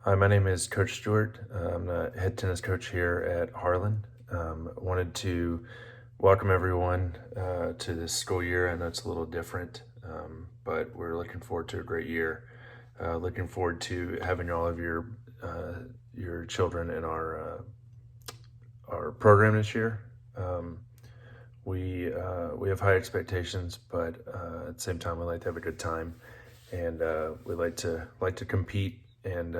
Hi, my name is Coach Stewart. I'm the head tennis coach here at Harlan. Wanted to welcome everyone to this school year. I know it's a little different, but we're looking forward to a great year. Looking forward to having all of your children in our program this year. Um, we have high expectations, but at the same time, we like to have a good time, and we like to compete and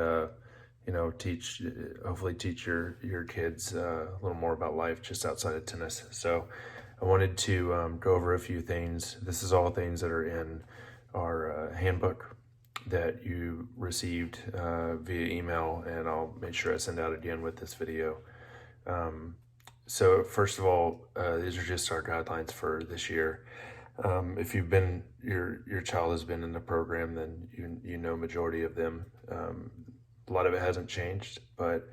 teach, hopefully teach your kids a little more about life just outside of tennis. So I wanted to go over a few things. This is all things that are in our handbook that you received via email, and I'll make sure I send out again with this video. So first of all, these are just our guidelines for this year. If your child has been in the program, then you know majority of them. A lot of it hasn't changed, but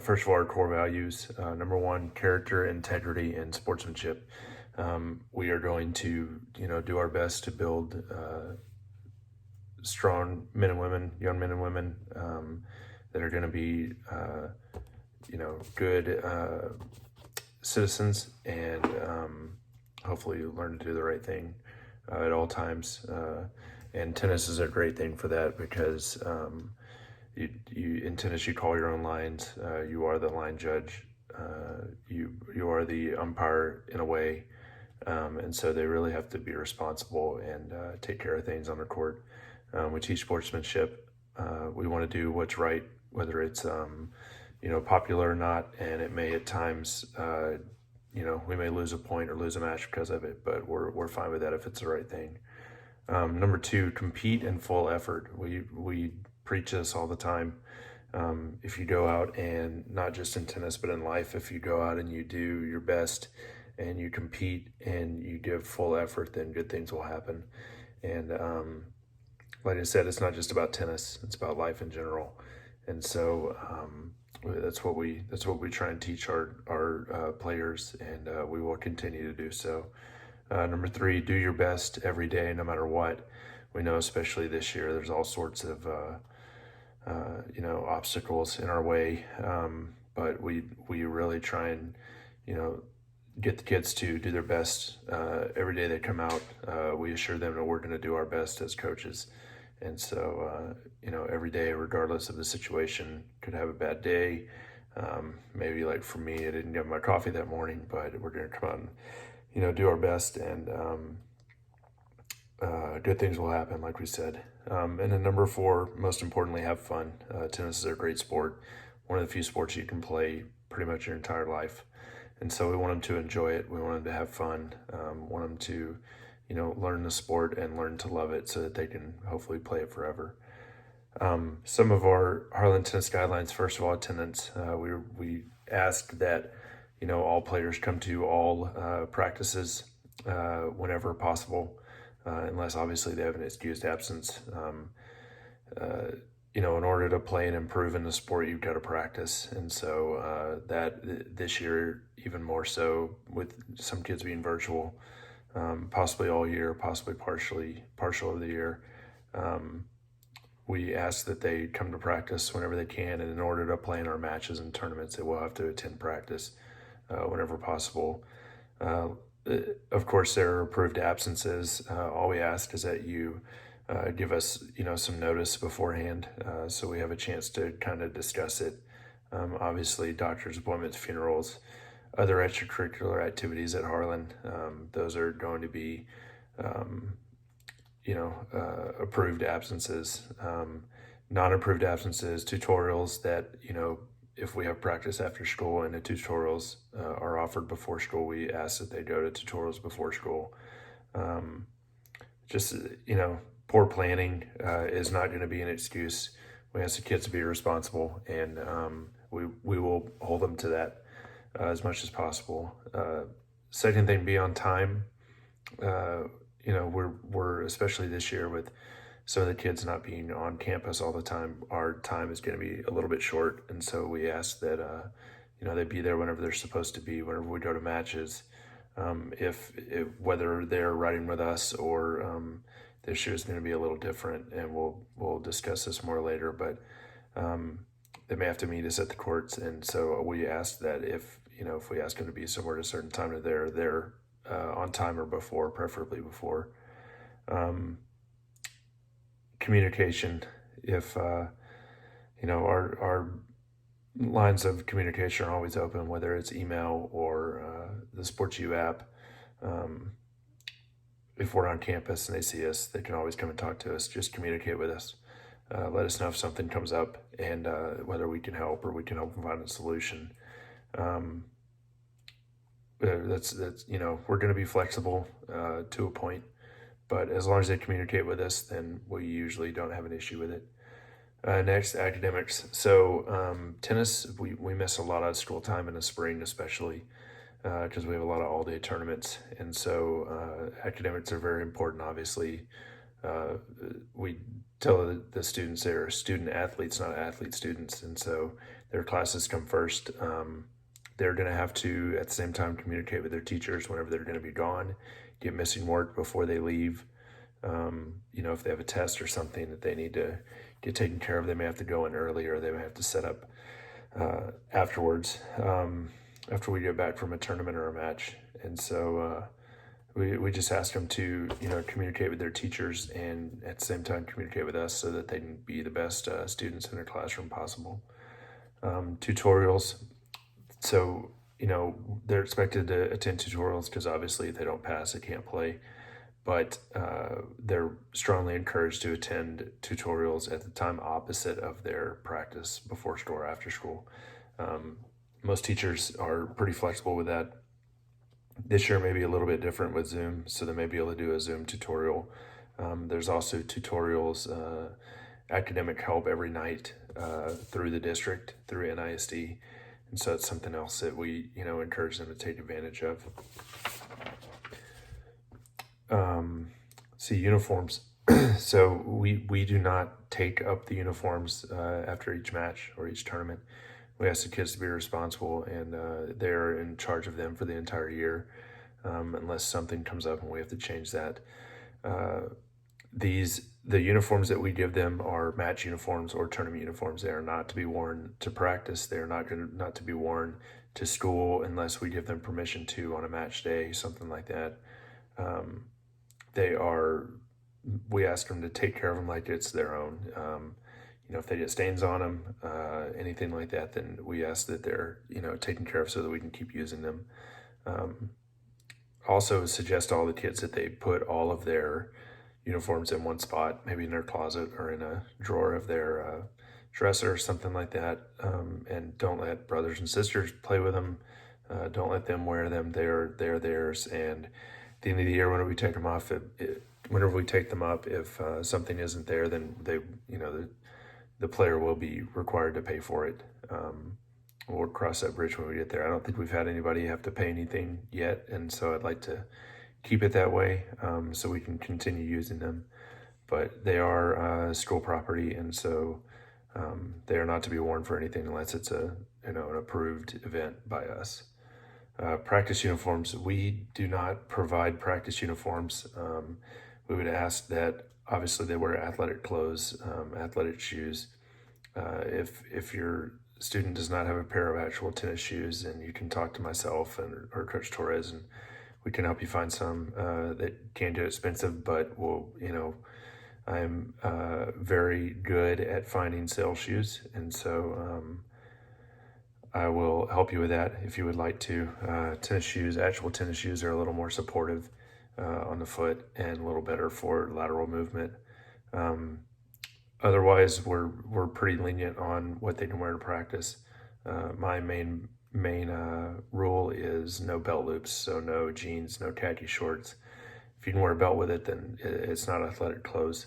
first of all, our core values. Number one, character, integrity, and sportsmanship. We are going to do our best to build strong men and women, young men and women that are going to be good citizens, and hopefully learn to do the right thing at all times. And tennis is a great thing for that because you in tennis you call your own lines. You are the line judge. You are the umpire in a way, and so they really have to be responsible and take care of things on the court. We teach sportsmanship. We want to do what's right, whether it's popular or not, and it may at times, we may lose a point or lose a match because of it, but we're fine with that if it's the right thing. Number two, compete in full effort. We preach this all the time. If you go out and not just in tennis, but in life, if you go out and you do your best and you compete and you give full effort, then good things will happen. And like I said, it's not just about tennis; it's about life in general. And so that's what we try and teach our players, and we will continue to do so. Number three, do your best every day, no matter what. We know, especially this year, there's all sorts of obstacles in our way, but we really try and get the kids to do their best every day they come out. We assure them that we're going to do our best as coaches. And so, every day, regardless of the situation, could have a bad day. Maybe like for me, I didn't get my coffee that morning, but we're going to come out and, do our best, and good things will happen, like we said. And then number four, most importantly, have fun. Tennis is a great sport. One of the few sports you can play pretty much your entire life. And so we want them to enjoy it. We want them to have fun. Want them to learn the sport and learn to love it so that they can hopefully play it forever. Some of our Harlan tennis guidelines, first of all, attendance. We ask that, all players come to all practices whenever possible, unless obviously they have an excused absence. In order to play and improve in the sport, you've got to practice. And so that this year, even more so with some kids being virtual, possibly all year, possibly partial of the year. We ask that they come to practice whenever they can, and in order to play in our matches and tournaments, they will have to attend practice whenever possible. Of course, there are approved absences. All we ask is that you give us, some notice beforehand, so we have a chance to kind of discuss it. Obviously, doctor's appointments, funerals, other extracurricular activities at Harlan, those are going to be, approved absences. Non-approved absences, tutorials that, if we have practice after school and the tutorials are offered before school, we ask that they go to tutorials before school. Just, poor planning is not going to be an excuse. We ask the kids to be responsible, and we will hold them to that as much as possible. Second thing, be on time. We're especially this year with some of the kids not being on campus all the time, our time is going to be a little bit short, and so we ask that they be there whenever they're supposed to be. Whenever we go to matches, if whether they're riding with us or this year is going to be a little different, and we'll discuss this more later. But they may have to meet us at the courts. And so we ask that if we ask them to be somewhere at a certain time, that they're there on time or before, preferably before. Communication, if our lines of communication are always open, whether it's email or the Sports U app. If we're on campus and they see us, they can always come and talk to us. Just communicate with us. Let us know if something comes up and whether we can help or we can help find a solution. That's we're going to be flexible to a point, but as long as they communicate with us, then we usually don't have an issue with it. Next, academics. So tennis, we miss a lot of school time in the spring, especially because we have a lot of all-day tournaments, and so academics are very important. Obviously, we tell the students they're student athletes, not athlete students, and so their classes come first. They're going to have to, at the same time, communicate with their teachers whenever they're going to be gone, get missing work before they leave. If they have a test or something that they need to get taken care of, they may have to go in early, or they may have to set up afterwards, after we get back from a tournament or a match. And so we just ask them to communicate with their teachers and at the same time communicate with us so that they can be the best students in their classroom possible. Tutorials. So they're expected to attend tutorials because obviously if they don't pass, they can't play. But they're strongly encouraged to attend tutorials at the time opposite of their practice, before school or after school. Most teachers are pretty flexible with that. This year may be a little bit different with Zoom, so they may be able to do a Zoom tutorial. There's also tutorials, academic help every night through the district, through NISD. And so it's something else that we encourage them to take advantage of. Uniforms. So we do not take up the uniforms after each match or each tournament. We ask the kids to be responsible, and they're in charge of them for the entire year, unless something comes up and we have to change that. The uniforms that we give them are match uniforms or tournament uniforms. They are not to be worn to practice. They are not to be worn to school unless we give them permission to on a match day, something like that. We ask them to take care of them like it's their own. If they get stains on them, anything like that, then we ask that they're, taken care of so that we can keep using them. Also suggest to all the kids that they put all of their uniforms in one spot, maybe in their closet or in a drawer of their dresser or something like that. And don't let brothers and sisters play with them. Don't let them wear them. They're theirs. And at the end of the year, whenever we take them off, whenever we take them up, if something isn't there, then the player will be required to pay for it. We'll cross that bridge when we get there. I don't think we've had anybody have to pay anything yet, and so I'd like to keep it that way so we can continue using them. But they are school property, and so they are not to be worn for anything unless it's an approved event by us. Practice uniforms. We do not provide practice uniforms. We would ask that obviously they wear athletic clothes, athletic shoes. If your student does not have a pair of actual tennis shoes, and you can talk to myself or Coach Torres, and we can help you find some that can get expensive, but I'm very good at finding sale shoes, and so I will help you with that if you would like to. Tennis shoes, actual tennis shoes, are a little more supportive on the foot and a little better for lateral movement. Otherwise, we're pretty lenient on what they can wear to practice. My main rule is no belt loops, so no jeans, no khaki shorts. If you can wear a belt with it, then it's not athletic clothes.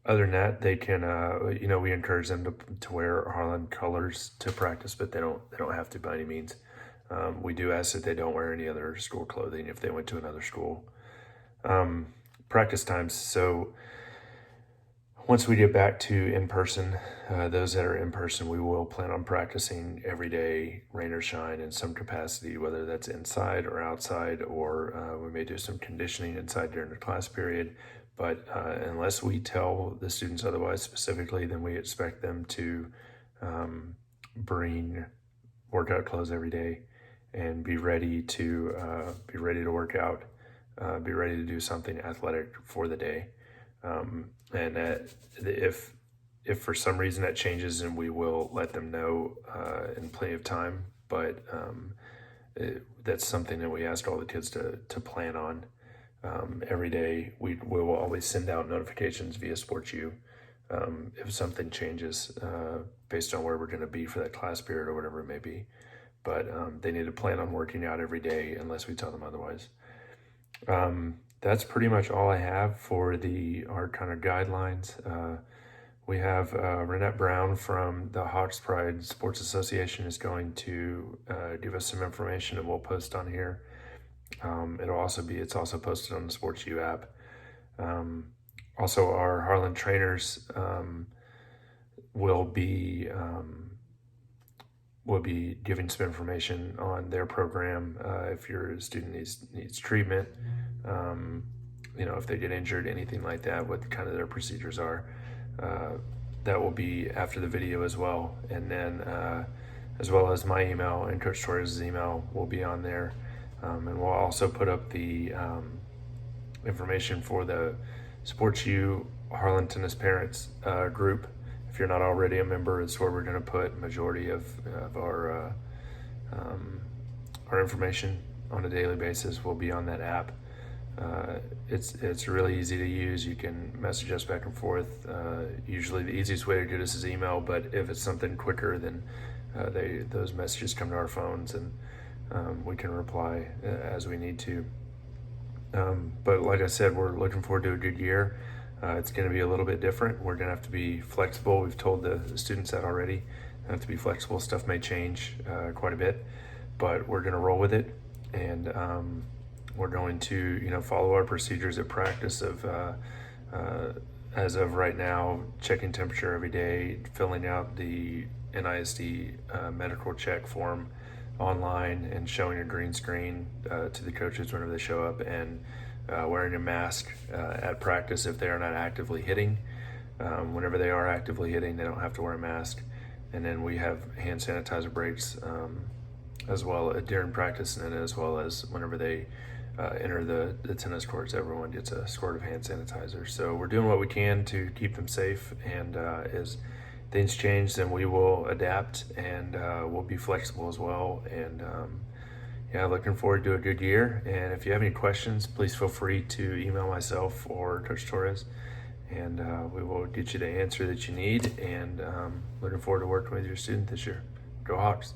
Other than that, they can, we encourage them to wear Harlan colors to practice, but they don't have to by any means. We do ask that they don't wear any other school clothing if they went to another school. Practice times. So once we get back to in-person, those that are in-person, we will plan on practicing every day, rain or shine, in some capacity, whether that's inside or outside, or we may do some conditioning inside during the class period. But unless we tell the students otherwise specifically, then we expect them to bring workout clothes every day and be ready to work out, be ready to do something athletic for the day. And if for some reason that changes, then we will let them know in plenty of time. But that's something that we ask all the kids to plan on. Every day we will always send out notifications via SportsU if something changes based on where we're going to be for that class period or whatever it may be. But they need to plan on working out every day unless we tell them otherwise. That's pretty much all I have for our kind of guidelines. We have Renette Brown from the Hawks Pride Sports Association is going to give us some information that we'll post on here. It's also posted on the SportsU app. Also, our Harlan trainers will be giving some information on their program if your student needs treatment, if they get injured, anything like that, what kind of their procedures are. That will be after the video as well, and then as well as my email and Coach Torres' email will be on there. And we'll also put up the information for the SportsU Harlan Tennis Parents group. If you're not already a member, it's where we're going to put majority of our information on a daily basis. Will be on that app. It's really easy to use. You can message us back and forth. Usually the easiest way to get us is email, but if it's something quicker, then those messages come to our phones, and we can reply as we need to. But like I said, we're looking forward to a good year. It's going to be a little bit different. We're going to have to be flexible. We've told the students that already. Have to be flexible. Stuff may change quite a bit, but we're going to roll with it, and we're going to follow our procedures at practice of as of right now, checking temperature every day, filling out the NISD medical check form online, and showing a green screen to the coaches whenever they show up, and wearing a mask at practice if they are not actively hitting. Whenever they are actively hitting, they don't have to wear a mask. And then we have hand sanitizer breaks as well during practice, and then as well as whenever they enter the tennis courts, everyone gets a squirt of hand sanitizer. So we're doing what we can to keep them safe, and as things change, then we will adapt, and we'll be flexible as well. And looking forward to a good year. And if you have any questions, please feel free to email myself or Coach Torres, and we will get you the answer that you need. And looking forward to working with your student this year. Go Hawks.